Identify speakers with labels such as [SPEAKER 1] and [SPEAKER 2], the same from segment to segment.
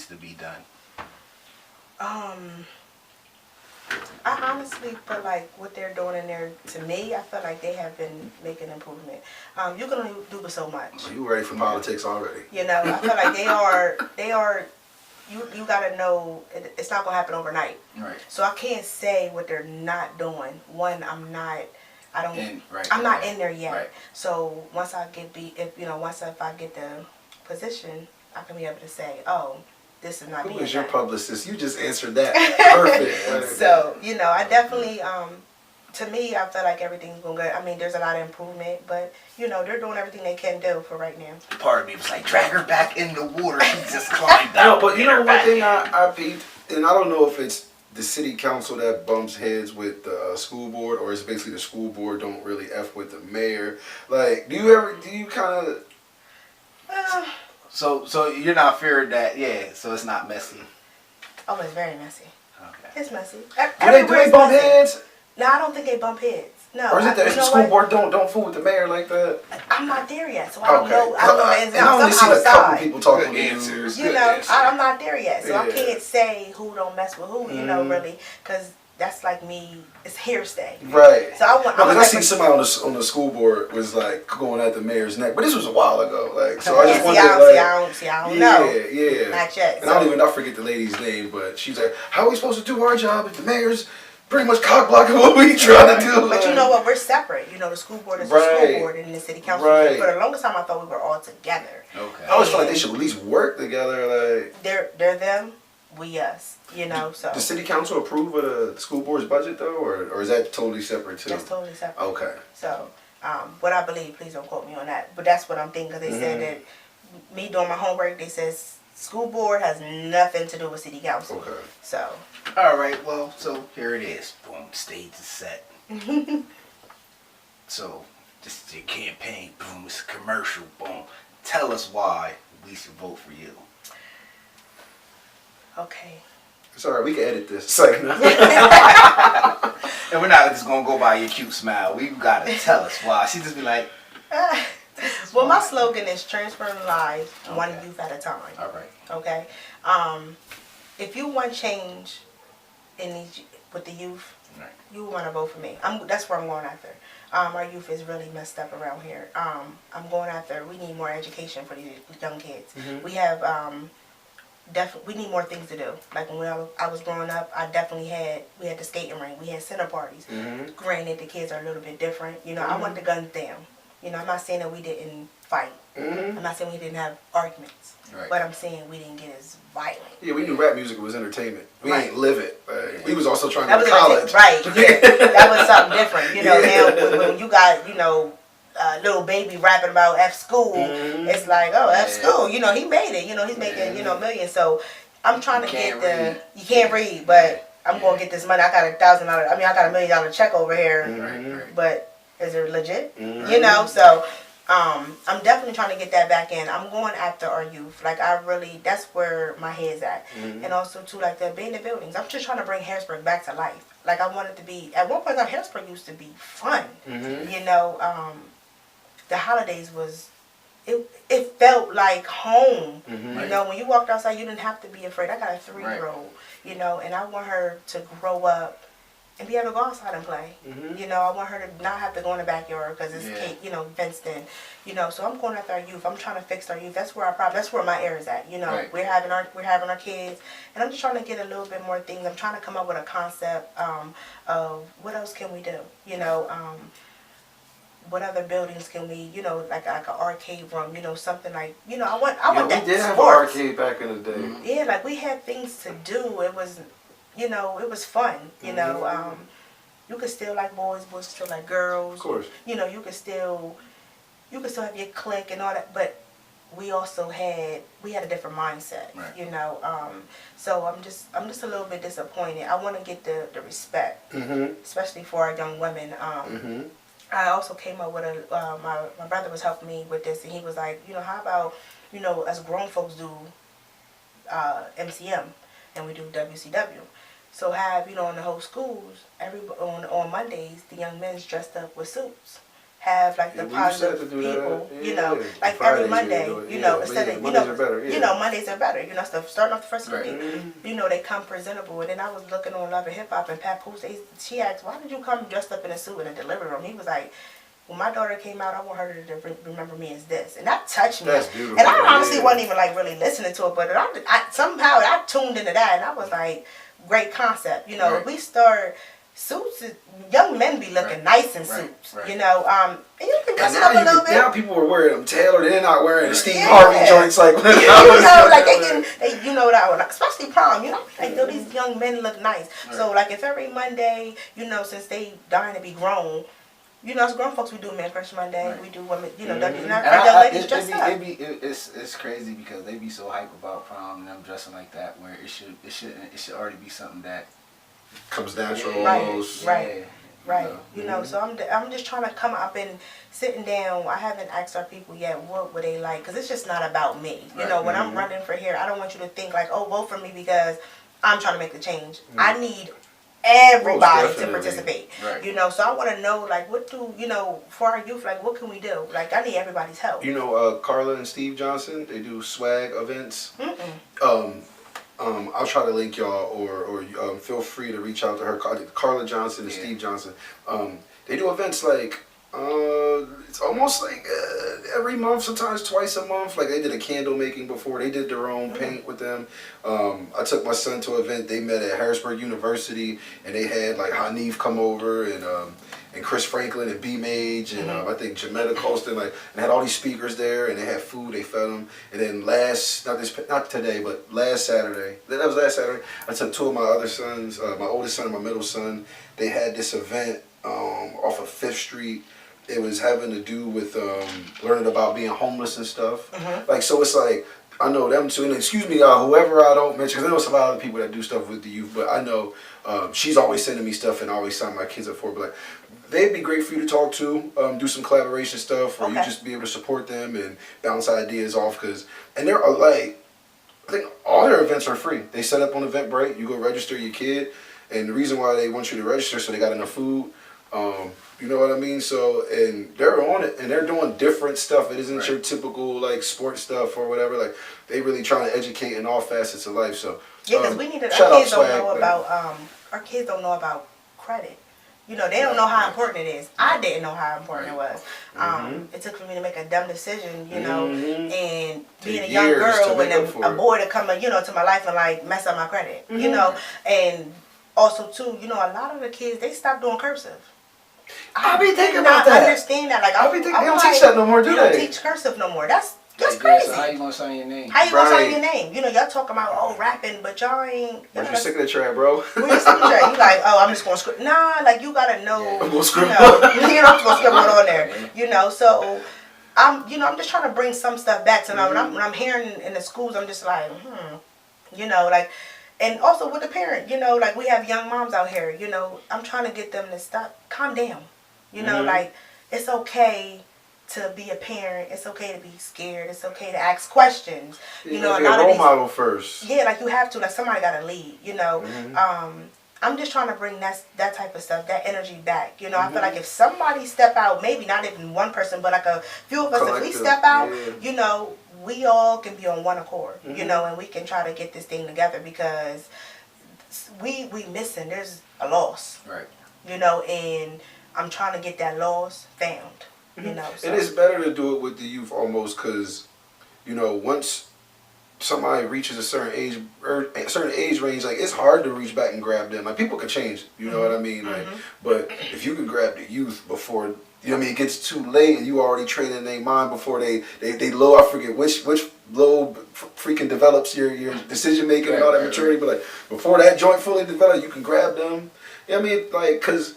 [SPEAKER 1] to be done?
[SPEAKER 2] I honestly feel like what they're doing in there, to me, I feel like they have been making improvement. You can only do but so much.
[SPEAKER 3] You ready for politics already?
[SPEAKER 2] You know, I feel like they are. You gotta know it's not gonna happen overnight.
[SPEAKER 1] Right.
[SPEAKER 2] So I can't say what they're not doing. One, I'm not. I don't.
[SPEAKER 1] Right.
[SPEAKER 2] I'm not in there yet.
[SPEAKER 1] Right.
[SPEAKER 2] So once I get if I get the position, I can be able to say, oh, this is not.
[SPEAKER 3] Who
[SPEAKER 2] being
[SPEAKER 3] is your
[SPEAKER 2] done.
[SPEAKER 3] publicist? You just answered that. Perfect.
[SPEAKER 2] So I definitely. To me, I feel like everything's going good. I mean, there's a lot of improvement, but they're doing everything they can do for right now.
[SPEAKER 1] Part of me was like, drag her back in the water. She just climbed out.
[SPEAKER 3] No, but you know one thing I peeped, and I don't know if it's the city council that bumps heads with the school board, or it's basically the school board don't really F with the mayor. Like, do you kind of...
[SPEAKER 1] So you're not fearing that, yeah, so it's not messy.
[SPEAKER 2] Oh, it's very messy.
[SPEAKER 1] Okay.
[SPEAKER 2] It's messy.
[SPEAKER 3] Do they bump heads?
[SPEAKER 2] No, I don't think they bump heads. No.
[SPEAKER 3] Or is it that the school board don't fool with the mayor like that?
[SPEAKER 2] I'm not there yet, so I don't know.
[SPEAKER 3] I only seen a couple people talking to
[SPEAKER 1] answers.
[SPEAKER 2] I'm not there yet, so I can't say who don't mess with who. Really, because that's like me. It's hearsay.
[SPEAKER 3] Right.
[SPEAKER 2] So
[SPEAKER 3] I seen somebody on the school board was like going at the mayor's neck, but this was a while ago. Like, so I just wondered.
[SPEAKER 2] I don't know.
[SPEAKER 3] Yeah.
[SPEAKER 2] Not yet.
[SPEAKER 3] And I forget the lady's name, but she's like, "How are we supposed to do our job if the mayor's pretty much cock blocking what we trying to do?"
[SPEAKER 2] But you know what? We're separate. The school board is the school board and the city council.
[SPEAKER 3] Right.
[SPEAKER 2] For the longest time, I thought we were all together.
[SPEAKER 1] Okay.
[SPEAKER 3] I always feel like they should at least work together. Like,
[SPEAKER 2] they're them, we us. So
[SPEAKER 3] does city council approve of the school board's budget though, or is that totally separate too?
[SPEAKER 2] That's totally separate.
[SPEAKER 3] Okay.
[SPEAKER 2] So, what I believe, please don't quote me on that, but that's what I'm thinking. Cause they said that me doing my homework, they says school board has nothing to do with city council.
[SPEAKER 3] Okay.
[SPEAKER 2] So.
[SPEAKER 1] All right. Well, so here it is. Boom. Stage is set. So this is your campaign. Boom. It's a commercial. Boom. Tell us why we should vote for you.
[SPEAKER 2] Okay.
[SPEAKER 3] It's alright, we can edit this segment.
[SPEAKER 1] And we're not just gonna go by your cute smile. We gotta tell us why. She just be like,
[SPEAKER 2] well, my slogan is transferring lives one youth at a time.
[SPEAKER 1] all right.
[SPEAKER 2] Okay. If you want change with the youth,
[SPEAKER 1] Right.
[SPEAKER 2] you want to vote for me. That's where I'm going after. Our youth is really messed up around here. I'm going after. We need more education for these young kids. We have we need more things to do. Like when I was growing up, we had the skating rink, we had center parties. Granted, the kids are a little bit different. I want the guns down. I'm not saying that we didn't fight. I'm not saying we didn't have arguments.
[SPEAKER 1] Right.
[SPEAKER 2] But I'm saying we didn't get as violent.
[SPEAKER 3] Yeah, we knew rap music was entertainment. We
[SPEAKER 2] Right.
[SPEAKER 3] ain't live it. We was also trying to go to college.
[SPEAKER 2] Right, yeah. That was something different. Now when you got, little baby rapping about F school, it's like, oh, F school. He made it. He's making, millions. So I'm trying to get you can't read, but I'm going to get this money. I got $1,000. I got $1 million check over here. But is it legit? So I'm definitely trying to get that back in. I'm going after our youth. Like, that's where my head's at. And also, too, like, the abandoned buildings. I'm just trying to bring Harrisburg back to life. Like, I want it to be, at one point, Harrisburg used to be fun. The holidays it felt like home. When you walked outside, you didn't have to be afraid. I got a 3-year-old, and I want her to grow up and be able to go outside and play. I want her to not have to go in the backyard because it's fenced in. So I'm going after our youth. I'm trying to fix our youth. That's where that's where my air is at.
[SPEAKER 1] Right.
[SPEAKER 2] We're having our kids, and I'm just trying to get a little bit more things. I'm trying to come up with a concept of what else can we do. What other buildings can we, like an arcade room, something like, I want that.
[SPEAKER 3] We did have an
[SPEAKER 2] sports.
[SPEAKER 3] arcade back in the day.
[SPEAKER 2] Yeah, like we had things to do. It was, it was fun. You could still like boys could still like girls.
[SPEAKER 3] Of course.
[SPEAKER 2] You could still have your clique and all that, but we had a different mindset.
[SPEAKER 1] Right.
[SPEAKER 2] So I'm just a little bit disappointed. I want to get the respect, especially for our young women. I also came up with my brother was helping me with this, and he was like, how about, us grown folks do MCM, and we do WCW. So have, in the whole schools, on Mondays, the young men's dressed up with suits. have like the
[SPEAKER 3] Yeah, we used to have
[SPEAKER 2] positive
[SPEAKER 3] to do that.
[SPEAKER 2] people,
[SPEAKER 3] Yeah,
[SPEAKER 2] you know,
[SPEAKER 3] yeah.
[SPEAKER 2] like
[SPEAKER 3] Fridays
[SPEAKER 2] every Monday,
[SPEAKER 3] we do it.
[SPEAKER 2] you
[SPEAKER 3] Yeah,
[SPEAKER 2] know,
[SPEAKER 3] but
[SPEAKER 2] instead
[SPEAKER 3] yeah,
[SPEAKER 2] of,
[SPEAKER 3] Mondays are better, yeah.
[SPEAKER 2] you know, Mondays are better, you know, stuff starting off the first of the
[SPEAKER 3] Right.
[SPEAKER 2] week, you know, they come presentable. And then I was looking on Love and Hip Hop and Pat Poose, she asked, why did you come dressed up in a suit in a delivery room? He was like, when my daughter came out, I want her to remember me as this. And that touched me.
[SPEAKER 3] That's beautiful.
[SPEAKER 2] And I honestly
[SPEAKER 3] yeah.
[SPEAKER 2] wasn't even like really listening to it, but somehow I tuned into that and I was like, great concept. You know,
[SPEAKER 1] Right.
[SPEAKER 2] if we start suits, young men be looking nice in
[SPEAKER 1] Right.
[SPEAKER 2] suits.
[SPEAKER 1] Right.
[SPEAKER 2] You know, and you can dress
[SPEAKER 3] And
[SPEAKER 2] it up a
[SPEAKER 3] now,
[SPEAKER 2] little bit.
[SPEAKER 3] now people are wearing them tailored. They're not wearing the Steve
[SPEAKER 2] Yeah.
[SPEAKER 3] Harvey joints like when I
[SPEAKER 2] You
[SPEAKER 3] was
[SPEAKER 2] know,
[SPEAKER 3] young.
[SPEAKER 2] like they you know that one, especially prom. You know, like yo, these young men look nice. So like if every Monday, you know, since they dying to be grown, you know, as grown folks, we do Men Crush Monday.
[SPEAKER 1] Right.
[SPEAKER 2] We do women, you know,
[SPEAKER 3] Mhm.
[SPEAKER 2] and
[SPEAKER 1] And
[SPEAKER 2] our young ladies dress up.
[SPEAKER 1] it's crazy because they be so hype about prom and them dressing like that, where it should already be something that
[SPEAKER 3] Comes natural
[SPEAKER 2] Right.
[SPEAKER 3] almost.
[SPEAKER 2] Right. Right,
[SPEAKER 3] Yeah.
[SPEAKER 2] you know, so I'm just trying to come up and sitting down. I haven't asked our people yet what would they like, because it's just not about me. You know, when I'm running for here, I don't want you to think like, oh, vote for me because I'm trying to make the change. I need everybody
[SPEAKER 3] Most
[SPEAKER 2] to
[SPEAKER 3] definitely.
[SPEAKER 2] participate.
[SPEAKER 1] Right.
[SPEAKER 2] You know, so I want to know like what do you know for our youth, like what can we do? Like I need everybody's help.
[SPEAKER 3] You know, Carla and Steve Johnson, they do swag events.
[SPEAKER 2] Mm-mm.
[SPEAKER 3] I'll try to link y'all, or feel free to reach out to her. Carla Johnson and
[SPEAKER 1] Yeah.
[SPEAKER 3] Steve Johnson. They do events like it's almost like every month, sometimes twice a month. Like they did a candle making before. They did their own paint with them. I took my son to an event. They met at Harrisburg University, and they had like Hanif come over and Chris Franklin and B Mage and I think Jametta Colston, like, and had all these speakers there, and they had food, they fed them. And then not today, but last Saturday, that was last Saturday, I took two of my other sons, my oldest son and my middle son. They had this event off of 5th Street. It was having to do with learning about being homeless and stuff. Like, so it's like, I know them too, and excuse me, whoever I don't mention, because I know some other people that do stuff with the youth, but I know she's always sending me stuff and I always sign my kids up for it. But like, they'd be great for you to talk to, do some collaboration stuff, or you just be able to support them and bounce ideas off. And they're like, I think all their events are free. They set up on Eventbrite, you go register your kid, and the reason why they want you to register so they got enough food. You know what I mean? So, and they're on it, and they're doing different stuff. It isn't your typical like sports stuff or whatever. Like they really trying to educate in all facets of life. So
[SPEAKER 2] Yeah, because we need to.
[SPEAKER 3] shout
[SPEAKER 2] Our
[SPEAKER 3] out
[SPEAKER 2] kids don't
[SPEAKER 3] Swag,
[SPEAKER 2] know
[SPEAKER 3] man.
[SPEAKER 2] about our kids don't know about credit. You know, they don't know how important it is. I didn't know how important it was. It took for me to make a dumb decision, you know, and being a young
[SPEAKER 3] years to
[SPEAKER 2] girl
[SPEAKER 3] make up
[SPEAKER 2] and
[SPEAKER 3] for
[SPEAKER 2] a
[SPEAKER 3] it.
[SPEAKER 2] boy to come, you know, to my life and like mess up my credit, you know, and also too, you know, a lot of the kids they stopped doing cursive.
[SPEAKER 3] I be thinking
[SPEAKER 2] did
[SPEAKER 3] about
[SPEAKER 2] not
[SPEAKER 3] that.
[SPEAKER 2] understand that. Like
[SPEAKER 3] I be thinking
[SPEAKER 2] I'm
[SPEAKER 3] they don't
[SPEAKER 2] like,
[SPEAKER 3] teach that no more, do
[SPEAKER 2] They don't
[SPEAKER 3] they?
[SPEAKER 2] teach cursive no more. That's
[SPEAKER 1] Like,
[SPEAKER 2] crazy.
[SPEAKER 1] So how you gonna sign your name?
[SPEAKER 2] How you gonna sign
[SPEAKER 3] Right.
[SPEAKER 2] your name? You know, y'all talking about rapping, but y'all ain't. Y'all
[SPEAKER 3] Where's
[SPEAKER 2] not-
[SPEAKER 3] your signature at, bro?
[SPEAKER 2] When you signature, you like, oh, I'm just gonna scribble. Nah, like you gotta know.
[SPEAKER 1] Yeah.
[SPEAKER 3] I'm gonna scribble.
[SPEAKER 2] You know, you're not gonna scribble it on there. You know, so I'm just trying to bring some stuff back. So now when I'm hearing in the schools, I'm just like, you know, like, and also with the parent, you know, like we have young moms out here. You know, I'm trying to get them to stop, calm down. You know, like it's okay to be a parent. It's okay to be scared. It's okay to ask questions. You know, a
[SPEAKER 3] be a
[SPEAKER 2] lot of
[SPEAKER 3] role
[SPEAKER 2] these.
[SPEAKER 3] model first.
[SPEAKER 2] Yeah, like you have to. Like somebody got to lead. You know, I'm just trying to bring that type of stuff, that energy back. You know, I feel like if somebody step out, maybe not even one person, but like a few of us, if we
[SPEAKER 3] Collective,
[SPEAKER 2] step out,
[SPEAKER 3] yeah.
[SPEAKER 2] you know, we all can be on one accord. You know, and we can try to get this thing together because we missing. There's a loss.
[SPEAKER 1] Right.
[SPEAKER 2] You know, and I'm trying to get that loss found. You know, so.
[SPEAKER 3] And it's better to do it with the youth almost because, you know, once somebody reaches a certain age or a certain age range, like it's hard to reach back and grab them. Like people can change, you know what I mean? Like, but if you can grab the youth before, you know what I mean, it gets too late and you already training their mind before they low. I forget which lobe freaking develops your decision making and all that maturity. But like before that joint fully developed, you can grab them. You know what I mean? Like, cause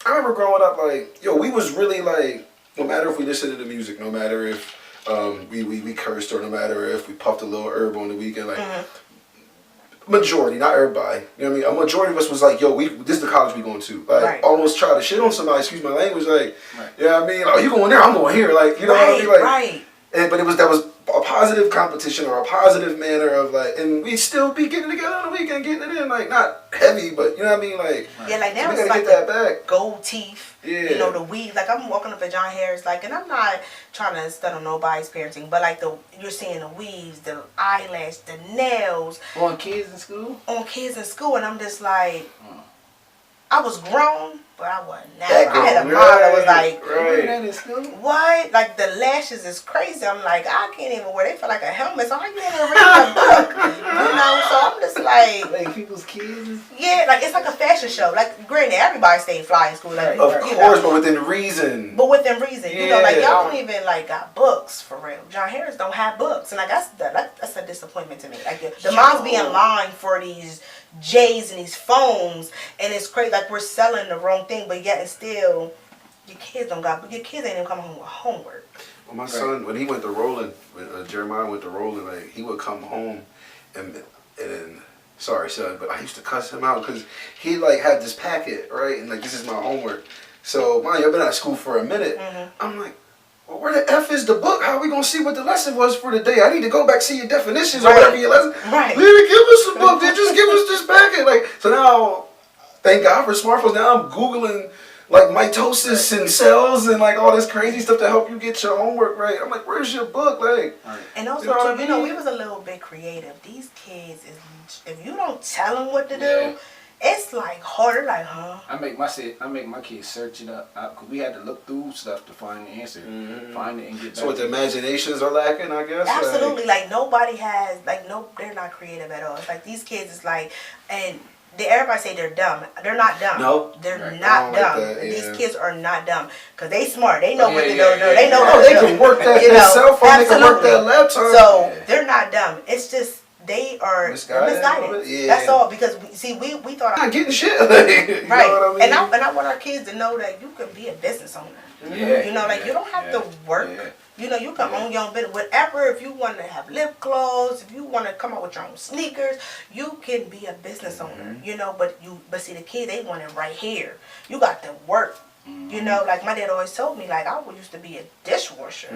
[SPEAKER 3] I remember growing up, like, yo, we was really like, no matter if we listened to the music, no matter if we cursed or no matter if we puffed a little herb on the weekend, like, majority, not everybody, you know what I mean? A majority of us was like, yo, this is the college we going to. Like, almost try to shit on somebody, excuse my language, like, you know what I mean? Oh, you going there, I'm going here, like, you know what I mean? Like, but that was a positive competition or a positive manner of like, and we still be getting together on the weekend, getting it in, like not heavy, but you know what I mean, like
[SPEAKER 2] yeah, like now
[SPEAKER 3] we
[SPEAKER 2] it's
[SPEAKER 3] gotta
[SPEAKER 2] like
[SPEAKER 3] get that back.
[SPEAKER 2] gold teeth,
[SPEAKER 3] Yeah.
[SPEAKER 2] you know, the weave. Like I'm walking up at John Harris, like, and I'm not trying to stun on nobody's parenting, but like you're seeing the weaves, the eyelash, the nails
[SPEAKER 1] On kids in school,
[SPEAKER 2] and I'm just like, I was grown, but I wasn't now.
[SPEAKER 3] That
[SPEAKER 2] I had a
[SPEAKER 3] grown,
[SPEAKER 2] mom that was like,
[SPEAKER 3] right.
[SPEAKER 1] that in school.
[SPEAKER 2] what? Like the lashes is crazy. I'm like, I can't even wear. They feel like a helmet. So how you even read a book? You know. So I'm just
[SPEAKER 1] Like people's kids.
[SPEAKER 2] yeah, like it's like a fashion show. Like granted, everybody stayed fly in school. Like
[SPEAKER 3] Of
[SPEAKER 2] you
[SPEAKER 3] course,
[SPEAKER 2] know,
[SPEAKER 3] but within reason.
[SPEAKER 2] but within reason. You know, like
[SPEAKER 3] Yeah.
[SPEAKER 2] y'all don't even like got books for real. John Harris don't have books, and like that's a disappointment to me. Like the moms be in line for these J's and these phones, and it's crazy. Like we're selling the wrong thing, but yet it's still your kids don't got. Your kids ain't even coming home with homework.
[SPEAKER 3] Well, my son, when he went to Roland, when Jeremiah went to Roland, like he would come home and sorry son, but I used to cuss him out because he like had this packet, right, and like this is my homework. So mind you, I've been out of school for a minute. I'm like, well, where the F is the book? How are we gonna see what the lesson was for the day? I need to go back see your definitions or whatever your lesson.
[SPEAKER 2] Right.
[SPEAKER 3] They didn't give us the book. They just give us this packet. Like so now, thank God for smartphones. Now I'm googling like mitosis and cells and like all this crazy stuff to help you get your homework right. I'm like, where's your book? Like,
[SPEAKER 2] and also,
[SPEAKER 3] you know what I
[SPEAKER 2] you know,
[SPEAKER 3] mean?
[SPEAKER 2] we was a little bit creative. These kids is, if you don't tell them what to do,
[SPEAKER 1] Yeah.
[SPEAKER 2] it's like harder. Like, huh?
[SPEAKER 1] I make my kids search it up because we had to look through stuff to find the answer, find it and get.
[SPEAKER 3] So what the imaginations are lacking, I guess.
[SPEAKER 2] Absolutely. Like nobody has. Like no, they're not creative at all. It's like these kids is like, and everybody say they're dumb. They're not dumb.
[SPEAKER 3] No.
[SPEAKER 2] They're
[SPEAKER 1] Right.
[SPEAKER 2] not
[SPEAKER 3] I don't like
[SPEAKER 2] dumb.
[SPEAKER 3] that, yeah.
[SPEAKER 2] These kids are not dumb because they smart. They know
[SPEAKER 1] Oh,
[SPEAKER 2] what
[SPEAKER 1] yeah,
[SPEAKER 2] to
[SPEAKER 1] yeah,
[SPEAKER 2] do.
[SPEAKER 1] yeah,
[SPEAKER 2] They know
[SPEAKER 1] yeah.
[SPEAKER 2] what
[SPEAKER 3] Oh,
[SPEAKER 2] to
[SPEAKER 3] they
[SPEAKER 2] do.
[SPEAKER 3] can work that,
[SPEAKER 2] You
[SPEAKER 3] that
[SPEAKER 2] know,
[SPEAKER 3] cell phone. They can work
[SPEAKER 2] absolutely.
[SPEAKER 3] that laptop.
[SPEAKER 2] So
[SPEAKER 1] Yeah.
[SPEAKER 2] they're not dumb. It's just they are
[SPEAKER 3] Misguided a little
[SPEAKER 2] misguided.
[SPEAKER 3] bit? Yeah.
[SPEAKER 2] That's all. Because we thought
[SPEAKER 3] I'm not getting shit. Like, you
[SPEAKER 2] right.
[SPEAKER 3] know what I mean?
[SPEAKER 2] And I want our kids to know that you can be a business owner.
[SPEAKER 1] Yeah,
[SPEAKER 2] You know, like you don't have to work.
[SPEAKER 1] Yeah.
[SPEAKER 2] You know, you can own your own business. Whatever, if you want to have lip gloss, if you want to come up with your own sneakers, you can be a business owner. You know, but see the kids, they want it right here. You got to work. You know, like my dad always told me, like I used to be a dishwasher.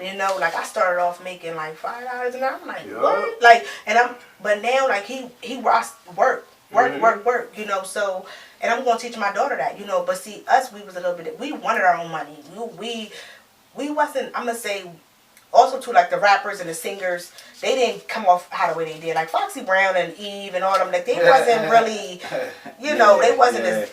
[SPEAKER 2] You know, like I started off making like $5 an hour. I'm like, what? Like, but now like he work. You know, so, and I'm gonna teach my daughter that. You know, but see us, we was a little bit. We wanted our own money. We wasn't. I'm gonna say. Also, too, like the rappers and the singers, they didn't come off how the way they did. Like Foxy Brown and Eve and all them, like they wasn't really, you know, they wasn't as.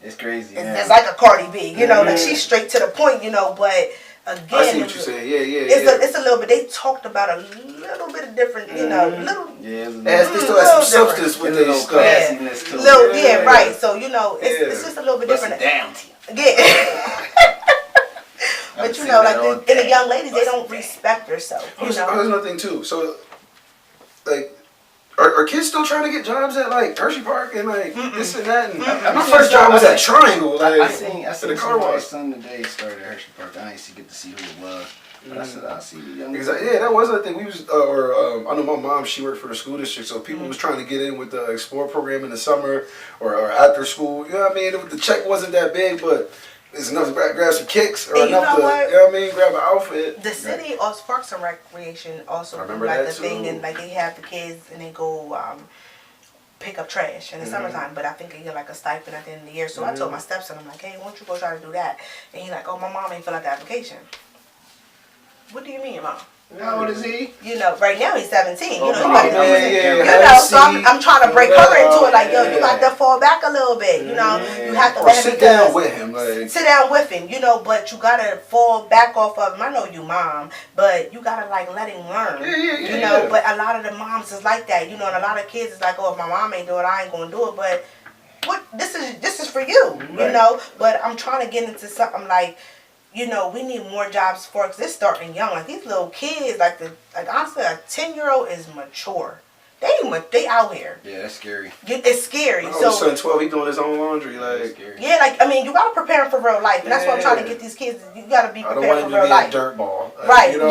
[SPEAKER 1] It's crazy.
[SPEAKER 2] It's like a Cardi B, you know, like she's straight to the point, you know. But again,
[SPEAKER 3] I see what you're saying. Yeah.
[SPEAKER 2] It's a little bit. They talked about a little bit of different, you know, little.
[SPEAKER 1] Yeah,
[SPEAKER 3] They still have some substance with
[SPEAKER 1] their
[SPEAKER 3] these
[SPEAKER 1] little
[SPEAKER 3] stuff.
[SPEAKER 1] classiness too.
[SPEAKER 2] Little, yeah, right. So you know, it's just a little bit
[SPEAKER 1] Bust
[SPEAKER 2] different.
[SPEAKER 1] it down to you.
[SPEAKER 2] Yeah. But you know, like and the young ladies, they don't respect themselves. You
[SPEAKER 3] There's
[SPEAKER 2] know.
[SPEAKER 3] another thing too. So, like, are kids still trying to get jobs at like Hershey Park and like this and that? And my first job was at Triangle. Like,
[SPEAKER 1] I seen
[SPEAKER 3] at the car
[SPEAKER 1] somebody's
[SPEAKER 3] wash.
[SPEAKER 1] son today started at Hershey Park. I didn't get to see who it was. But I said, I'll see the young
[SPEAKER 3] Exactly. Yeah, that was the thing. We was, I know my mom. She worked for the school district, so people was trying to get in with the Explore program in the summer or after school. You know what I mean? The check wasn't that big, but it's enough to grab some kicks or
[SPEAKER 2] And you
[SPEAKER 3] enough
[SPEAKER 2] know
[SPEAKER 3] to,
[SPEAKER 2] what?
[SPEAKER 3] you know what I mean? Grab an outfit.
[SPEAKER 2] The city also Parks and Recreation also
[SPEAKER 3] I
[SPEAKER 2] do
[SPEAKER 3] remember
[SPEAKER 2] like
[SPEAKER 3] that
[SPEAKER 2] the thing,
[SPEAKER 3] too.
[SPEAKER 2] and like they have the kids and they go pick up trash in the summertime. But I think they get like a stipend at the end of the year. So I told my stepson, I'm like, hey, why don't you go try to do that? And he's like, oh, my mom ain't fill out the application. What do you mean, Mom?
[SPEAKER 1] How old is he?
[SPEAKER 2] You know, right now he's 17. You know,
[SPEAKER 3] Oh,
[SPEAKER 2] you got to
[SPEAKER 3] yeah,
[SPEAKER 2] you
[SPEAKER 3] have
[SPEAKER 2] know.
[SPEAKER 3] a
[SPEAKER 2] So I'm trying to break her into it. Like, yo, you
[SPEAKER 3] yeah.
[SPEAKER 2] got to fall back a little bit. You know, you have to
[SPEAKER 3] Or
[SPEAKER 2] let him
[SPEAKER 3] sit down with him. Like,
[SPEAKER 2] sit down with him, you know, but you gotta fall back off of him. I know you mom, but you gotta like let him learn.
[SPEAKER 3] Yeah,
[SPEAKER 2] you know, but a lot of the moms is like that, you know, and a lot of kids is like, oh, if my mom ain't do it, I ain't gonna do it. But what this is for you, you know. But I'm trying to get into something like, you know, we need more jobs for us. They're starting young, like these little kids, like honestly, a 10-year-old is mature. They out here.
[SPEAKER 1] Yeah, that's scary.
[SPEAKER 2] It's scary.
[SPEAKER 3] my
[SPEAKER 2] So
[SPEAKER 3] oldest son 12, he doing his own laundry.
[SPEAKER 1] That's
[SPEAKER 3] Like,
[SPEAKER 1] scary.
[SPEAKER 2] yeah, like I mean, you gotta prepare them for real life, and that's what I'm trying to get these kids. You gotta be
[SPEAKER 3] I don't
[SPEAKER 2] prepared
[SPEAKER 3] want
[SPEAKER 2] for
[SPEAKER 3] him to
[SPEAKER 2] real
[SPEAKER 3] be a
[SPEAKER 2] life.
[SPEAKER 3] dirt ball. Like,
[SPEAKER 2] Right,
[SPEAKER 3] you know,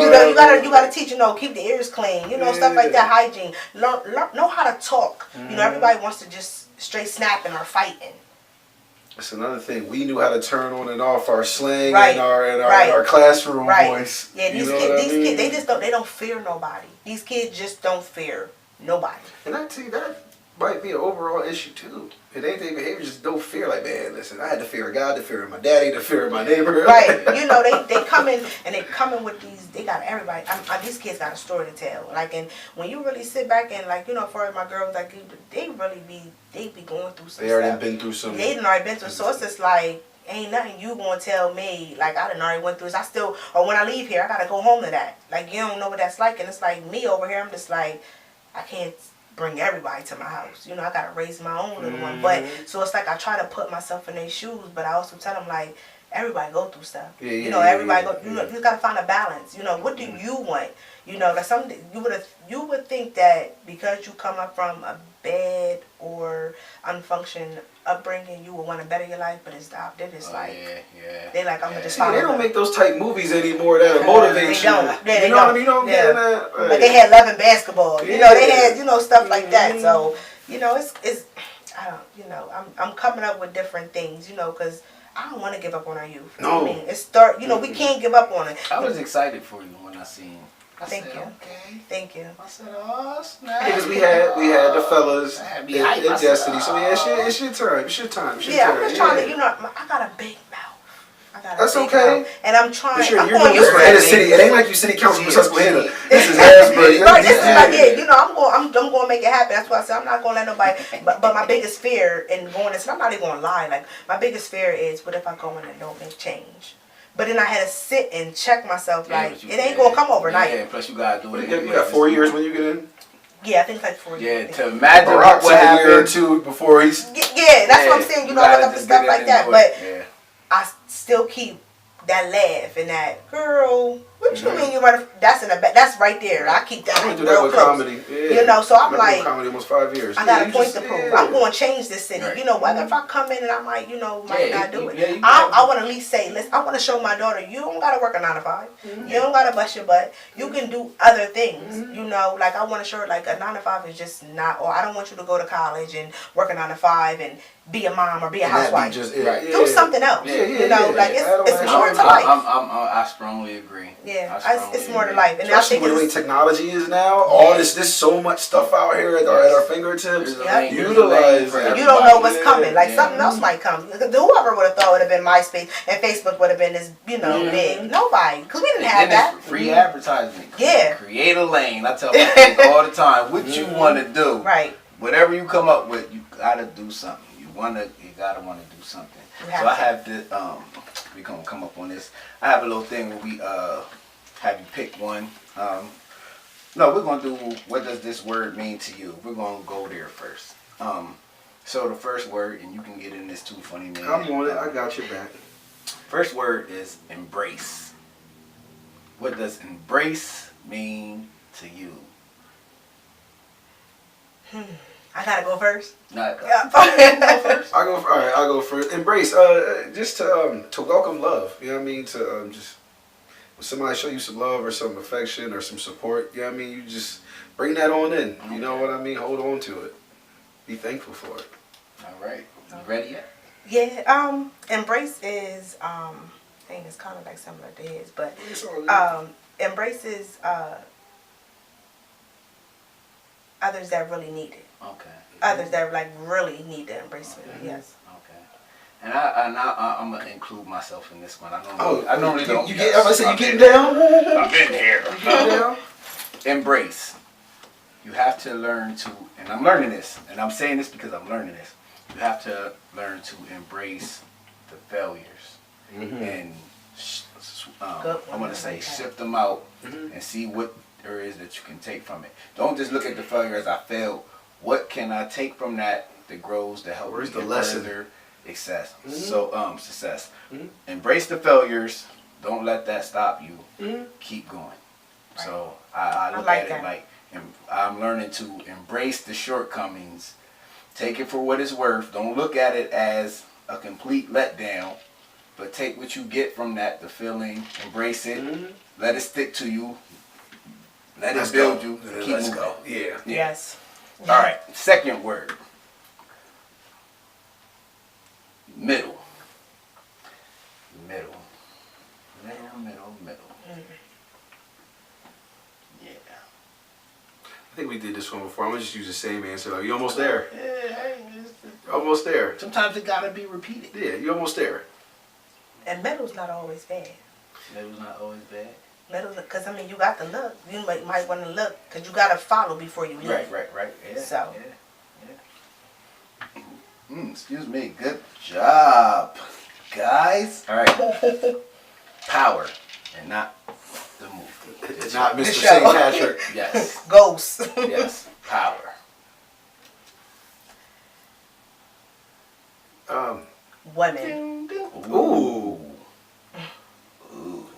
[SPEAKER 2] you gotta teach, you know, keep the ears clean, you know, stuff like that, hygiene. Learn know how to talk. You know, everybody wants to just straight snapping or fighting.
[SPEAKER 3] That's another thing. We knew how to turn on and off our slang
[SPEAKER 2] Right.
[SPEAKER 3] and our
[SPEAKER 2] Right.
[SPEAKER 3] our classroom
[SPEAKER 2] Right.
[SPEAKER 3] voice.
[SPEAKER 2] Yeah, these
[SPEAKER 3] You know
[SPEAKER 2] kids,
[SPEAKER 3] what I
[SPEAKER 2] these
[SPEAKER 3] mean?
[SPEAKER 2] kids, they don't fear nobody. These kids just don't fear nobody.
[SPEAKER 3] And I tell you, that might be an overall issue too. It ain't their behavior, just don't fear. Like, man, listen, I had to fear of God, to fear of my daddy, to fear of my neighbor.
[SPEAKER 2] Right. You know, they come in and they come in with these. They got everybody. These kids got a story to tell. Like, and when you really sit back and like, you know, for my girls, like they really be going through some.
[SPEAKER 3] They already
[SPEAKER 2] stuff.
[SPEAKER 3] been through some.
[SPEAKER 2] They done already been through. So it's just like ain't nothing you gonna tell me. Like I done already went through this. I still, or when I leave here, I gotta go home to that. Like you don't know what that's like, and it's like me over here. I'm just like, I can't bring everybody to my house. You know, I gotta raise my own little one. But so it's like I try to put myself in their shoes, but I also tell them like everybody go through stuff.
[SPEAKER 3] Yeah,
[SPEAKER 2] you know, everybody go. You gotta find a balance. You know, what do you want? You know, like some you would think that because you come up from a bad or unfunctioned upbringing, you would want to better your life, but it's not. They're just they like I'm gonna just follow.
[SPEAKER 3] They don't make those type movies anymore that motivate you.
[SPEAKER 2] Don't.
[SPEAKER 3] You know what I mean? You don't get that. Right.
[SPEAKER 2] Like they had Love and Basketball. You know, they had stuff like that. So you know, it's I don't. You know, I'm coming up with different things. You know, because I don't want to give up on our youth.
[SPEAKER 3] No.
[SPEAKER 2] I mean, it's start. You know, we can't give up on it.
[SPEAKER 1] I was excited for you when I seen.
[SPEAKER 2] Thank you.
[SPEAKER 1] Okay.
[SPEAKER 2] Thank you.
[SPEAKER 1] I said, oh snap.
[SPEAKER 3] Because we had the fellas
[SPEAKER 1] That'd be
[SPEAKER 3] in
[SPEAKER 1] hype. I said,
[SPEAKER 3] Destiny. So yeah, it's your time. It's your time. It's your
[SPEAKER 2] Yeah,
[SPEAKER 3] turn.
[SPEAKER 2] I'm just trying to. You know, I got a big mouth.
[SPEAKER 3] That's okay.
[SPEAKER 2] And I'm trying.
[SPEAKER 3] But you're
[SPEAKER 2] I'm
[SPEAKER 3] doing
[SPEAKER 2] going
[SPEAKER 3] this
[SPEAKER 2] to
[SPEAKER 3] for inner city. It ain't like you city council for Susquehanna. This is Harrisburg.
[SPEAKER 2] Right, this is like it. You know, I'm going to make it happen. That's why I said I'm not going to let nobody. But my biggest fear in going this, and I'm not even going to lie. Like my biggest fear is, what if I go in and don't make change? But then I had to sit and check myself. Like it ain't going to come overnight.
[SPEAKER 1] Yeah, plus you gotta do it.
[SPEAKER 3] You got 4 years when you get in.
[SPEAKER 2] Yeah, I think it's like 4 years.
[SPEAKER 1] Yeah, to imagine
[SPEAKER 3] Barack's
[SPEAKER 1] what
[SPEAKER 3] a
[SPEAKER 1] happened.
[SPEAKER 3] year or two before he's.
[SPEAKER 2] Yeah, that's what I'm saying. You know, I look up the stuff like that, but
[SPEAKER 1] yeah.
[SPEAKER 2] I still keep that laugh and that girl. What you mean you run? That's that's right there. I keep that
[SPEAKER 3] I went
[SPEAKER 2] like,
[SPEAKER 3] through that
[SPEAKER 2] real
[SPEAKER 3] with
[SPEAKER 2] close.
[SPEAKER 3] comedy. Yeah.
[SPEAKER 2] You know, so I'm
[SPEAKER 3] I've been doing
[SPEAKER 2] like,
[SPEAKER 3] comedy almost 5 years.
[SPEAKER 2] I got a
[SPEAKER 3] you
[SPEAKER 2] point
[SPEAKER 3] just-
[SPEAKER 2] to prove.
[SPEAKER 3] yeah.
[SPEAKER 2] I'm going to change this city.
[SPEAKER 1] Right.
[SPEAKER 2] You know, whether if I come in and I might, might not do it.
[SPEAKER 1] Yeah, you
[SPEAKER 2] I want to at least say, listen, I want to show my daughter, you don't got to work a 9 to 5. You don't got to bust your butt. You can do other things. You know, like I want to show her, like a 9 to 5 is just not, or I don't want you to go to college and work a 9 to 5 and be a mom or be a
[SPEAKER 3] And that be
[SPEAKER 2] housewife.
[SPEAKER 3] just-
[SPEAKER 2] Do something else.
[SPEAKER 1] Yeah,
[SPEAKER 2] you know, like it's more to life.
[SPEAKER 1] I strongly agree.
[SPEAKER 2] Yeah,
[SPEAKER 1] I strongly
[SPEAKER 2] it's more to
[SPEAKER 1] agree.
[SPEAKER 2] life. And
[SPEAKER 3] Especially
[SPEAKER 2] I
[SPEAKER 3] with the way
[SPEAKER 2] think
[SPEAKER 3] technology is now, all this, there's so much stuff out here at our fingertips.
[SPEAKER 1] There's a
[SPEAKER 2] Yeah.
[SPEAKER 1] lane- there's a
[SPEAKER 3] Utilize
[SPEAKER 1] lane
[SPEAKER 3] it.
[SPEAKER 1] for
[SPEAKER 2] you
[SPEAKER 1] everybody.
[SPEAKER 2] don't know what's
[SPEAKER 3] Yeah,
[SPEAKER 2] coming. Like
[SPEAKER 1] yeah.
[SPEAKER 2] something else might come. Whoever would have thought it would have been MySpace and Facebook would have been this, big. Nobody, because we didn't have
[SPEAKER 1] And then
[SPEAKER 2] that.
[SPEAKER 1] it's free advertisement.
[SPEAKER 2] Yeah.
[SPEAKER 1] Create a lane. I tell my kids all the time, what you want to do.
[SPEAKER 2] Right.
[SPEAKER 1] Whatever you come up with, you gotta do something. You gotta wanna do something.
[SPEAKER 2] You
[SPEAKER 1] So
[SPEAKER 2] have
[SPEAKER 1] I
[SPEAKER 2] to.
[SPEAKER 1] have this. We gonna come up on this. I have a little thing where we have you pick one. No, we're gonna do what does this word mean to you. We're gonna go there first. So the first word, and you can get in this too, funny man.
[SPEAKER 3] I'm on it. I got your back.
[SPEAKER 1] First word is embrace. What does embrace mean to you?
[SPEAKER 2] I gotta go first.
[SPEAKER 1] Not
[SPEAKER 2] Yeah.
[SPEAKER 3] I'll go first. Embrace, just to welcome love. You know what I mean? To just when somebody show you some love or some affection or some support. You know what I mean? You just bring that on in. You know what I mean? Hold on to it. Be thankful for it.
[SPEAKER 1] All right. You ready yet?
[SPEAKER 2] Yeah. Embrace is dang, it's kind of like similar to his, but
[SPEAKER 3] It's all good.
[SPEAKER 2] embrace is others that really need it.
[SPEAKER 1] Okay.
[SPEAKER 2] Others that like really need the embracement. Yes.
[SPEAKER 1] Okay. And I'm gonna include myself in this one. I normally don't.
[SPEAKER 3] You get? I'm gonna say you getting down.
[SPEAKER 1] I'm in here.
[SPEAKER 3] You getting down?
[SPEAKER 1] Embrace. You have to learn to, and I'm learning this, and I'm saying this because I'm learning this. You have to learn to embrace the failures and I want to say shift them out and see what there is that you can take from it. Don't just look at the failure as I failed. What can I take from that grows to help me
[SPEAKER 3] Where's the
[SPEAKER 1] get
[SPEAKER 3] lesson?
[SPEAKER 1] further success? So success. Embrace the failures. Don't let that stop you. Keep going.
[SPEAKER 2] Right.
[SPEAKER 1] So I look
[SPEAKER 2] like
[SPEAKER 1] at
[SPEAKER 2] that.
[SPEAKER 1] it like I'm learning to embrace the shortcomings. Take it for what it's worth. Don't look at it as a complete letdown, but take what you get from that, the feeling, embrace it, let it stick to you, let it build you, keep
[SPEAKER 3] Let's
[SPEAKER 1] moving.
[SPEAKER 3] go. Yeah.
[SPEAKER 2] Yes.
[SPEAKER 1] All right, second word. Middle. Middle. Yeah.
[SPEAKER 3] I think we did this one before. I'm gonna just use the same answer. Like, you almost there.
[SPEAKER 1] Yeah, hey,
[SPEAKER 3] Almost there.
[SPEAKER 1] sometimes it gotta be repeated.
[SPEAKER 3] Yeah, you almost there.
[SPEAKER 2] And middle's not always bad.
[SPEAKER 1] Middle's not always bad.
[SPEAKER 2] Middle, because I mean, you got to look. You might want to look, because you got to follow before you leave.
[SPEAKER 1] Right. Yeah.
[SPEAKER 2] So.
[SPEAKER 1] Yeah. Excuse me. Good job, guys. All right. Power and not the movie.
[SPEAKER 3] It's not Mr.
[SPEAKER 2] The show.
[SPEAKER 3] St. Patrick.
[SPEAKER 1] Yes.
[SPEAKER 2] Ghosts.
[SPEAKER 1] Yes. Power.
[SPEAKER 2] Women.
[SPEAKER 3] Ooh.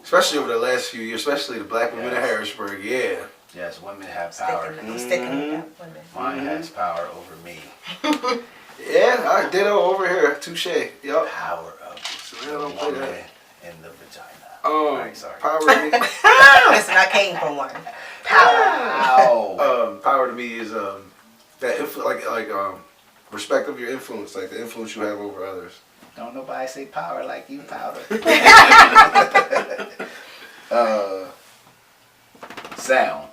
[SPEAKER 3] Especially over the last few years, especially the black women of Harrisburg, yeah.
[SPEAKER 1] Yes, women have power.
[SPEAKER 2] I'm sticking with that women.
[SPEAKER 1] Mine has power over me.
[SPEAKER 3] Yeah, I ditto over here. Touche. Yup.
[SPEAKER 1] Power of
[SPEAKER 3] So
[SPEAKER 1] the
[SPEAKER 3] I don't play
[SPEAKER 1] woman
[SPEAKER 3] that.
[SPEAKER 1] and the vagina.
[SPEAKER 3] Right,
[SPEAKER 1] sorry.
[SPEAKER 3] Power to me.
[SPEAKER 2] Listen, I came from one. Power.
[SPEAKER 1] Ow.
[SPEAKER 3] Power to me is that respect of your influence, like the influence you have over others.
[SPEAKER 1] Don't nobody say power like you, powder. Sound.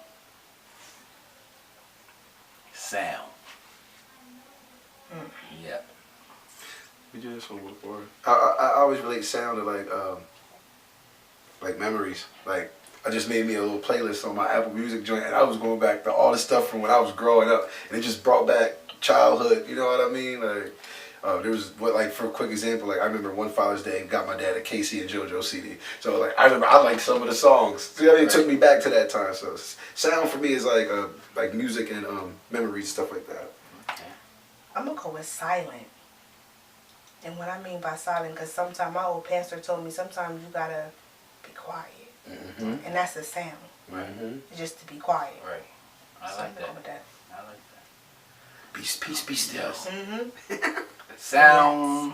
[SPEAKER 1] Yep.
[SPEAKER 3] We did this one before. I always relate sound to like memories. Like, I just made me a little playlist on my Apple Music joint, and I was going back to all the stuff from when I was growing up, and it just brought back childhood. You know what I mean? Like, there was for a quick example, like I remember one Father's Day and got my dad a Casey and JoJo CD. So like I remember I liked some of the songs. See, I mean, it took me back to that time. So sound for me is like music and memories, stuff like that.
[SPEAKER 2] I'm going to go with silent. And what I mean by silent, because sometimes my old pastor told me sometimes you got to be quiet.
[SPEAKER 3] Mm-hmm.
[SPEAKER 2] And that's a sound.
[SPEAKER 3] Mm-hmm.
[SPEAKER 2] Just to be quiet.
[SPEAKER 1] Right. I
[SPEAKER 2] So
[SPEAKER 1] like
[SPEAKER 2] I'm gonna go
[SPEAKER 1] that.
[SPEAKER 2] with that.
[SPEAKER 1] I like that.
[SPEAKER 3] Peace, be still.
[SPEAKER 2] Mm-hmm.
[SPEAKER 1] Sound.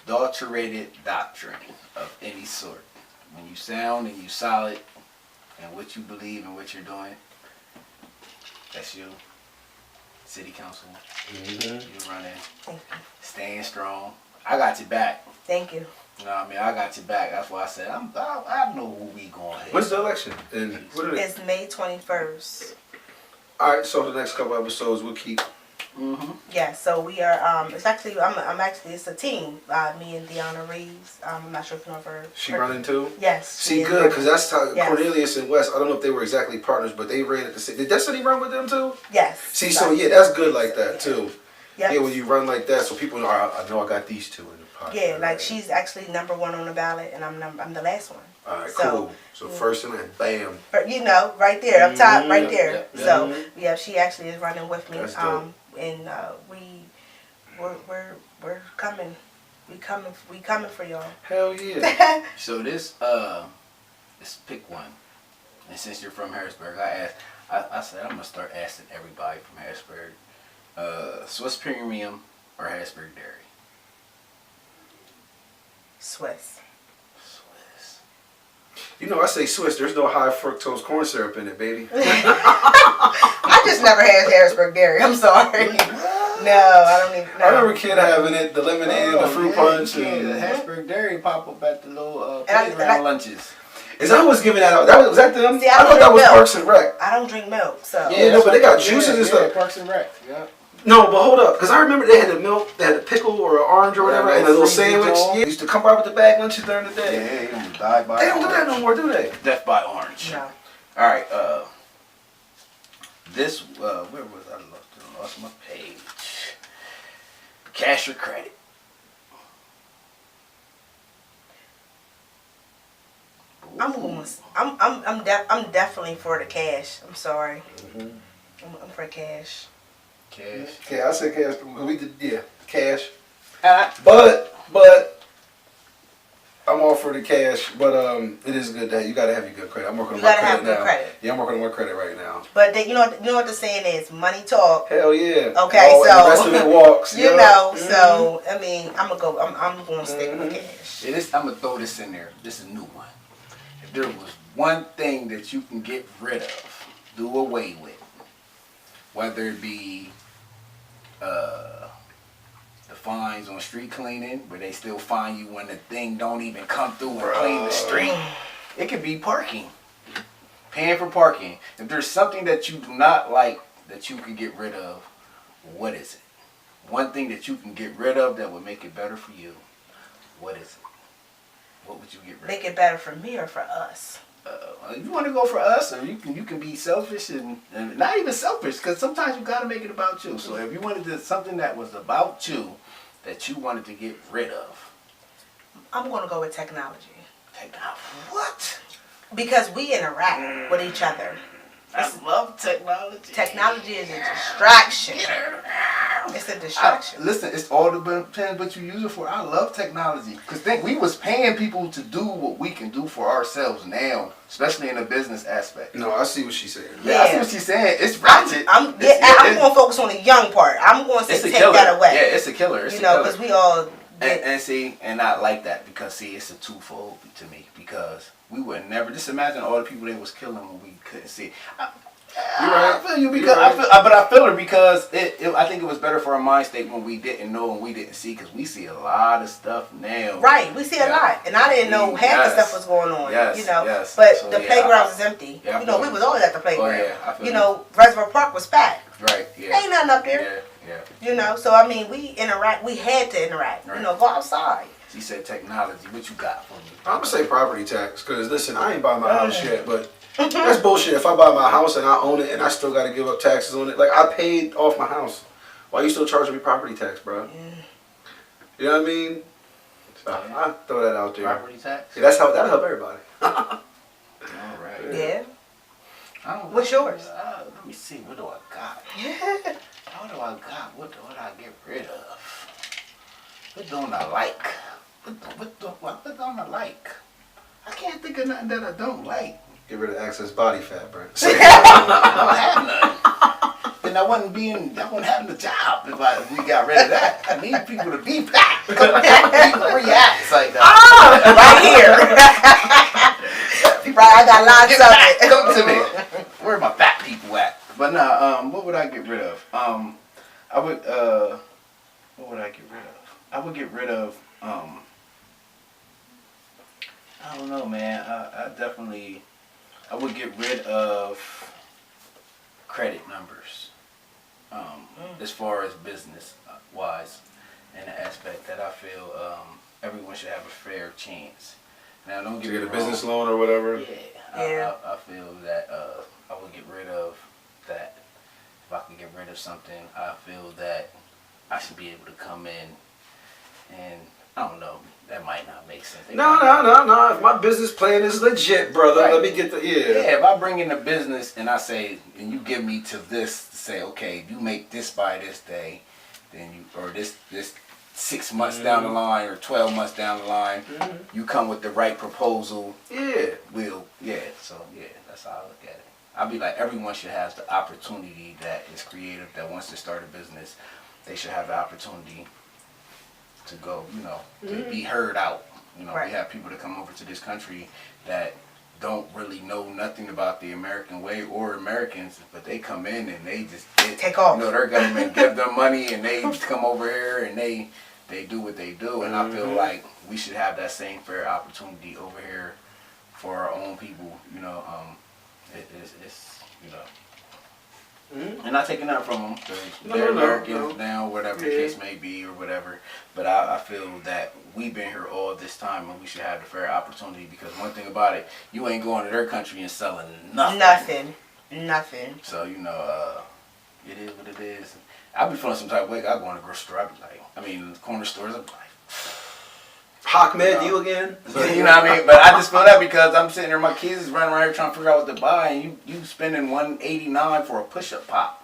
[SPEAKER 1] Adulterated doctrine of any sort. When you sound and you solid and what you believe and what you're doing, that's you. City council.
[SPEAKER 3] Mm-hmm.
[SPEAKER 1] You running.
[SPEAKER 2] Thank you.
[SPEAKER 1] Staying strong. I got your back.
[SPEAKER 2] Thank you.
[SPEAKER 1] You know what I mean? I got your back. That's why I said I know who we going ahead.
[SPEAKER 3] When's the election? And what are they?
[SPEAKER 2] It's May 21st.
[SPEAKER 3] All right, so the next couple episodes we'll keep.
[SPEAKER 1] Mm-hmm.
[SPEAKER 2] Yeah, so we are, it's actually, I'm actually, it's a team. Me and Deanna Reeves. I'm not sure if you know her.
[SPEAKER 3] She running too?
[SPEAKER 2] Yes.
[SPEAKER 3] See, good, because that's how
[SPEAKER 2] Yes.
[SPEAKER 3] Cornelius and Wes, I don't know if they were exactly partners, but they ran at the same. Did Destiny run with them too?
[SPEAKER 2] Yes.
[SPEAKER 3] See, so yeah, that's good like that too.
[SPEAKER 2] Yep.
[SPEAKER 3] Yeah, when you run like that, so people know, I know I got these two in the pot.
[SPEAKER 2] Yeah, like she's actually #1 on the ballot, and I'm the last one.
[SPEAKER 3] All right,
[SPEAKER 2] so,
[SPEAKER 3] cool. So first and then, bam.
[SPEAKER 2] You know, right there, up top, right there.
[SPEAKER 1] Yep, yep.
[SPEAKER 2] So yeah, she actually is running with me.
[SPEAKER 3] That's dope.
[SPEAKER 2] And we're coming. We coming for y'all.
[SPEAKER 3] Hell yeah.
[SPEAKER 1] So this pick one. And since you're from Harrisburg, I said I'm gonna start asking everybody from Harrisburg, Swiss Premium or Harrisburg Dairy?
[SPEAKER 2] Swiss.
[SPEAKER 1] Swiss.
[SPEAKER 3] You know, I say Swiss, there's no high fructose corn syrup in it, baby.
[SPEAKER 2] I just never had Harrisburg Dairy. I'm sorry. No, I don't even. No.
[SPEAKER 3] I remember a kid having it, the lemonade and the fruit punch.
[SPEAKER 1] Yeah,
[SPEAKER 3] And,
[SPEAKER 1] the Harrisburg Dairy pop up at the little
[SPEAKER 2] And
[SPEAKER 1] playground lunches.
[SPEAKER 3] is that what's giving that out? Was that them?
[SPEAKER 2] See, I
[SPEAKER 3] I thought
[SPEAKER 2] don't
[SPEAKER 3] that was
[SPEAKER 2] drink milk.
[SPEAKER 3] Parks and Rec.
[SPEAKER 2] I don't drink milk, so.
[SPEAKER 3] Yeah, no, but they got juices and stuff.
[SPEAKER 1] Parks and Rec. Yeah.
[SPEAKER 3] No, but hold up, because I remember they had the milk, they had a pickle or an orange or whatever, and a little sandwich. Yeah, used to come by with the bag lunches during the day.
[SPEAKER 1] Yeah, you die by
[SPEAKER 3] They don't do that no more, do they?
[SPEAKER 1] Death by orange.
[SPEAKER 2] No.
[SPEAKER 1] All right. This where was I? Lost my page. Cash or credit?
[SPEAKER 2] I'm going. I'm definitely for the cash. I'm sorry. I'm for cash.
[SPEAKER 1] Cash.
[SPEAKER 3] Okay, I said cash. We did, cash.
[SPEAKER 1] Uh,
[SPEAKER 3] But I'm all for the cash. But it is good that you gotta have your good credit. I'm working on
[SPEAKER 2] You
[SPEAKER 3] my
[SPEAKER 2] gotta have
[SPEAKER 3] credit
[SPEAKER 2] good
[SPEAKER 3] now.
[SPEAKER 2] credit.
[SPEAKER 3] Yeah, I'm working on my credit right now.
[SPEAKER 2] But you know what the saying is: money talk.
[SPEAKER 3] Hell yeah.
[SPEAKER 2] Okay,
[SPEAKER 3] and
[SPEAKER 2] so
[SPEAKER 3] the rest of it walks.
[SPEAKER 2] You
[SPEAKER 3] yeah.
[SPEAKER 2] know,
[SPEAKER 3] Mhm.
[SPEAKER 2] so I mean, I'm gonna stick with cash.
[SPEAKER 1] I'm gonna throw this in there. This is a new one. If there was one thing that you can get rid of, do away with, whether it be the fines on street cleaning, where they still fine you when the thing don't even come through and clean the street. It could be parking. Paying for parking. If there's something that you do not like that you can get rid of, what is it? One thing that you can get rid of that would make it better for you. What is it? What would you get rid of?
[SPEAKER 2] Make it better for me or for us?
[SPEAKER 1] You want to go for us, or you can be selfish and not even selfish, because sometimes you got to make it about you. So if you wanted to something that was about you that you wanted to get rid of,
[SPEAKER 2] I'm gonna go with technology.
[SPEAKER 1] Technology. What?
[SPEAKER 2] Because we interact with each other.
[SPEAKER 1] I love technology.
[SPEAKER 2] Technology is a distraction. It's a distraction.
[SPEAKER 1] Listen, it's all depends what you use it for. I love technology because think we was paying people to do what we can do for ourselves now, especially in the business aspect.
[SPEAKER 3] No, I see what she's saying.
[SPEAKER 1] Yeah, I see what she's saying. It's ratchet.
[SPEAKER 2] I'm going to focus on the young part. I'm going to say take that away.
[SPEAKER 1] Yeah, it's a killer. It's
[SPEAKER 2] because we all
[SPEAKER 1] and I like that because see, it's a twofold to me because we would never just imagine all the people they was killing when we couldn't see. I feel you because but I feel it because I think it was better for our mind state when we didn't know and we didn't see because we see a lot of stuff now.
[SPEAKER 2] Right, we see a lot, and I didn't know half the stuff was going on.
[SPEAKER 1] Yes,
[SPEAKER 2] you know,
[SPEAKER 1] yes.
[SPEAKER 2] but
[SPEAKER 1] So,
[SPEAKER 2] the playground is empty.
[SPEAKER 1] Yeah,
[SPEAKER 2] you know, we was always at the playground.
[SPEAKER 1] Oh, yeah, I feel
[SPEAKER 2] you know, Reservoir Park was packed.
[SPEAKER 1] Right. Yeah.
[SPEAKER 2] Ain't nothing up there.
[SPEAKER 1] Yeah.
[SPEAKER 2] You know, so I mean, we interact. We had to interact.
[SPEAKER 1] Right.
[SPEAKER 2] You know, go outside.
[SPEAKER 1] She said technology. What you got for me?
[SPEAKER 3] I'm gonna say property tax because listen, I ain't buying my house yet, but that's bullshit. If I buy my house and I own it and I still got to give up taxes on it, like I paid off my house, why you still charging me property tax, bro?
[SPEAKER 2] Yeah.
[SPEAKER 3] You know what I mean? So I throw that out there.
[SPEAKER 1] Property tax.
[SPEAKER 3] Yeah, that'll help everybody.
[SPEAKER 1] All right.
[SPEAKER 2] Yeah.
[SPEAKER 1] What's
[SPEAKER 2] yours?
[SPEAKER 1] Let me see. What do I got? What do I got? What do I get rid of? What don't I like? What don't I like? I can't think of nothing that I don't like.
[SPEAKER 3] Get rid of excess body fat, bro.
[SPEAKER 1] I don't have none. Then I wouldn't having a job if we got rid of that. I need people to be packed. People react like that.
[SPEAKER 2] Right here. Right, I got lots of it.
[SPEAKER 1] Come to me. Where are my fat people at? But nah, what would I get rid of? What would I get rid of? I would get rid of, I don't know, man. I would get rid of credit numbers. As far as business wise, in the aspect that I feel everyone should have a fair chance. Now, don't get
[SPEAKER 3] To
[SPEAKER 1] me
[SPEAKER 3] get a
[SPEAKER 1] wrong.
[SPEAKER 3] business loan or whatever.
[SPEAKER 1] Yeah. I feel that I would get rid of that. If I could get rid of something, I feel that I should be able to come in and I don't know. That might not make sense.
[SPEAKER 3] No. If my business plan is legit, brother, let me get the
[SPEAKER 1] Yeah, if I bring in the business and I say, and you give me to this, to say, okay, if you make this by this day, then or this 6 months down the line or 12 months down the line, you come with the right proposal.
[SPEAKER 3] Yeah.
[SPEAKER 1] So that's how I look at it. I'll be like, everyone should have the opportunity that is creative, that wants to start a business. They should have the opportunity to go, to be heard out.
[SPEAKER 2] Right.
[SPEAKER 1] We have people that come over to this country that don't really know nothing about the American way or Americans, but they come in and they just
[SPEAKER 2] take off.
[SPEAKER 1] Their government give them money and they come over here and they do what they do. And I feel like we should have that same fair opportunity over here for our own people. It's and not taking that from them because they're Americans now, whatever the case may be or whatever. But I feel that we've been here all this time and we should have the fair opportunity because one thing about it, you ain't going to their country and selling nothing.
[SPEAKER 2] Nothing.
[SPEAKER 1] So, it is what it is. I be feeling some type of way. I go in the grocery store, I be like, the corner stores, I'm like,
[SPEAKER 3] Hawkman, you again?
[SPEAKER 1] you know what I mean? But I just feel that because I'm sitting there, my kids is running around here trying to figure out what to buy, and you spending $189 for a push-up pop.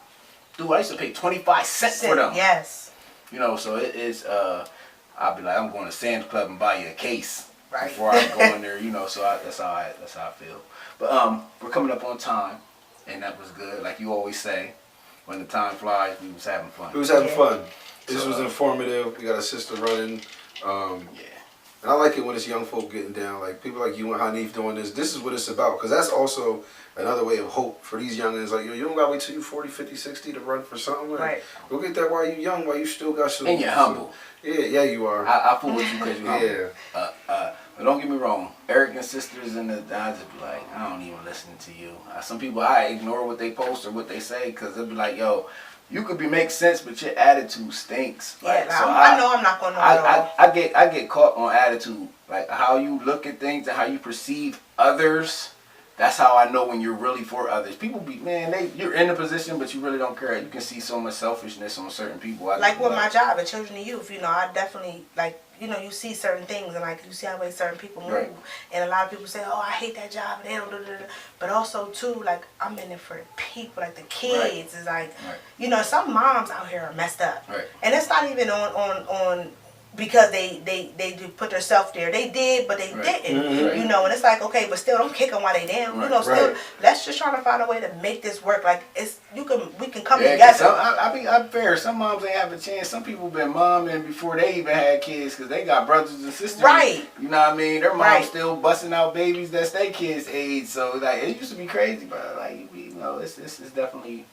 [SPEAKER 1] Dude, I used to pay 25 cents for them.
[SPEAKER 2] Yes.
[SPEAKER 1] So it is, I'll be like, I'm going to Sam's Club and buy you a case before I go in there, So that's how I feel. But we're coming up on time, and that was good. Like you always say, when the time flies, we was having fun.
[SPEAKER 3] We was having fun. This was informative. We got a sister running. And I like it when it's young folk getting down, like people like you and Hanif doing this. This is what it's about, because that's also another way of hope for these youngins. Like, you don't got to wait till you 40, 50, 60 to run for something. Like,
[SPEAKER 2] Right.
[SPEAKER 3] Go get that while you young, while you still got some.
[SPEAKER 1] And you're humble.
[SPEAKER 3] Yeah, you are.
[SPEAKER 1] I fool with you because you're humble.
[SPEAKER 3] Yeah.
[SPEAKER 1] But don't get me wrong, arrogant sisters and I just be like, I don't even listen to you. Some people, I ignore what they post or what they say because they'll be like, yo, you could make sense, but your attitude stinks. Like,
[SPEAKER 2] Yeah,
[SPEAKER 1] so
[SPEAKER 2] I know I'm not gonna know at all.
[SPEAKER 1] I get caught on attitude, like how you look at things and how you perceive others. That's how I know when you're really for others. People be, man, you're in a position, but you really don't care. You can see so much selfishness on certain people.
[SPEAKER 2] Like with my job at Children and Youth, I definitely, you see certain things and like you see how way certain people move.
[SPEAKER 1] Right.
[SPEAKER 2] And a lot of people say, oh, I hate that job. And they don't But also, too, like, I'm in it for the people, like the kids. It's like, some moms out here are messed up.
[SPEAKER 1] Right.
[SPEAKER 2] And it's not even on because they put themselves there. They did, but they didn't.
[SPEAKER 1] Mm-hmm.
[SPEAKER 2] And it's like, okay, but still don't kick them while they down. Still, let's just try to find a way to make this work. Like, we can come together.
[SPEAKER 1] I'm fair. Some moms ain't have a chance. Some people been momming before they even had kids because they got brothers and sisters.
[SPEAKER 2] Right.
[SPEAKER 1] You know what I mean? Their mom's still busting out babies that's their kids' age. So, like, it used to be crazy, but, like, it's definitely,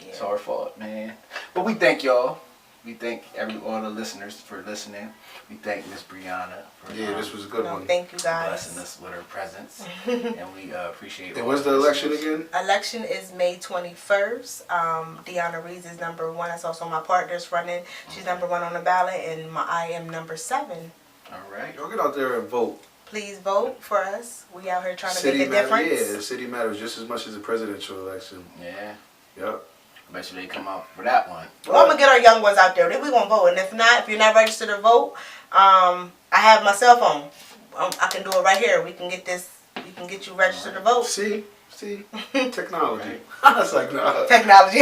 [SPEAKER 1] it's our fault, man. But we thank y'all. We thank all the listeners for listening. We thank Miss Brianna for
[SPEAKER 3] this was a good one.
[SPEAKER 2] Thank you guys.
[SPEAKER 1] Blessing us with her presence. And we appreciate it.
[SPEAKER 3] And when's the election again?
[SPEAKER 2] Election is May 21st. Deanna Reeves is number 1. That's also my partner's running. She's number 1 on the ballot, and I am number 7.
[SPEAKER 1] All right.
[SPEAKER 3] Y'all get out there and vote.
[SPEAKER 2] Please vote for us. We out here trying to
[SPEAKER 3] City
[SPEAKER 2] make a difference.
[SPEAKER 3] Yeah, the city matters just as much as the presidential election.
[SPEAKER 1] Yeah.
[SPEAKER 3] Yep.
[SPEAKER 1] I bet you they come out for that one.
[SPEAKER 2] Well, I'm going to get our young ones out there. Then we're going to vote. And if you're not registered to vote, I have my cell phone. I can do it right here. We can get you registered to vote.
[SPEAKER 3] See? Technology. It's like, nah.
[SPEAKER 2] Technology.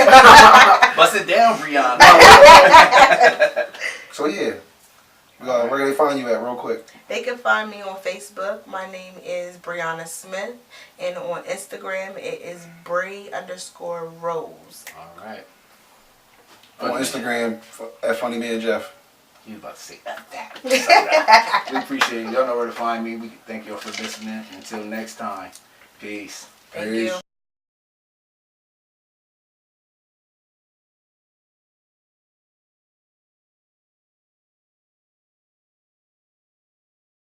[SPEAKER 1] Bust it down, Brianna.
[SPEAKER 3] So, yeah. Where can they find you at real quick?
[SPEAKER 2] They can find me on Facebook. My name is Brianna Smith. And on Instagram, it is Brie_Rose.
[SPEAKER 1] All right.
[SPEAKER 3] On Instagram, at Funny Man Jeff.
[SPEAKER 1] You was about to say that. We appreciate it. Y'all know where to find me. We thank y'all for listening. Until next time. Peace.
[SPEAKER 2] Thank you.